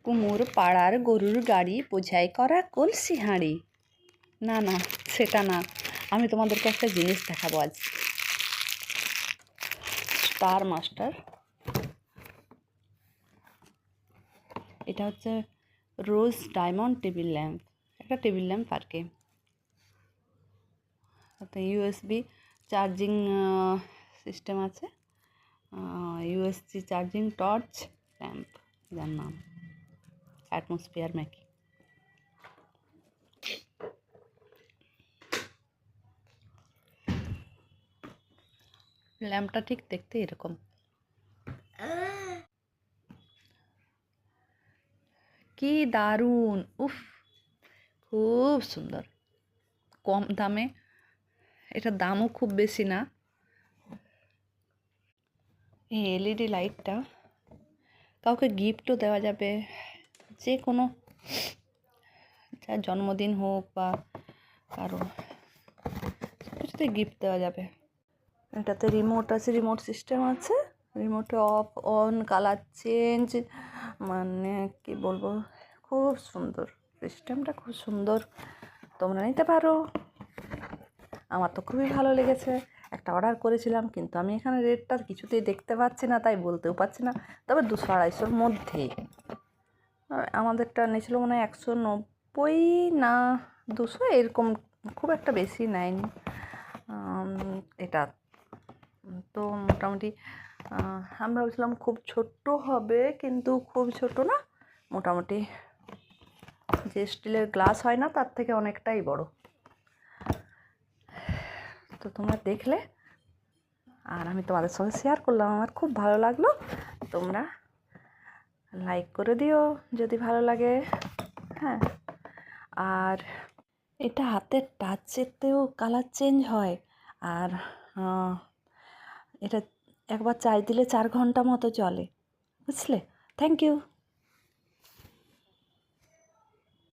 কুমোর পাড়ার গরুর গাড়ি বোঝাই করা কলসি হাঁড়ি। না না, সেটা না। আমি তোমাদেরকে একটা জিনিস দেখাবো আজ। স্টার মাস্টার, এটা হচ্ছে রোজ ডায়মন্ড টেবিল ল্যাম্প। একটা টেবিল ল্যাম্প আর কি। ইউএসবি চার্জিং সিস্টেম আছে। ইউএসবি চার্জিং টর্চ ল্যাম্প, যার নাম অ্যাটমসফিয়ার মেকিং। ল্যাম্পটা ঠিক দেখতে এরকম। কি দারুণ! উফ, খুব সুন্দর, কম দামে। এটার দামও খুব বেশি না। এই এলইডি লাইটটা কাউকে গিফটও দেওয়া যাবে, যে কোনো, যার জন্মদিন হোক বা কারো কিছুতে গিফট দেওয়া যাবে। এটাতে রিমোট আছে, রিমোট সিস্টেম আছে। রিমোটে অফ অন, কালার চেঞ্জ, মানে কি বলবো, খুব সুন্দর সিস্টেমটা, খুব সুন্দর। তোমরা নিতে পারো। আমার তো খুবই ভালো লেগেছে। একটা অর্ডার করেছিলাম, কিন্তু আমি এখানে রেটটা কিছুতেই দেখতে পাচ্ছি না, তাই বলতেও পারছি না। তবে 200-250-র মধ্যে। আমাদেরটা নিয়েছিল মনে হয় 190 না 200, এরকম, খুব একটা বেশি নেয়নি এটা। তো মোটামুটি আমরা ভাবছিলাম খুব ছোট্ট হবে, কিন্তু খুব ছোট না, মোটামুটি যে স্টিলের গ্লাস হয় না, তার থেকে অনেকটাই বড়। তো তোমরা দেখলে, আর আমি তোমাদের সঙ্গে শেয়ার করলাম, আমার খুব ভালো লাগলো। তোমরা লাইক করে দিও যদি ভালো লাগে। হ্যাঁ, আর এটা হাতের টাচেতেও কালার চেঞ্জ হয়। আর এটা একবার চার্জ দিলে 4 ঘন্টা মতো চলে, বুঝলে? Thank you.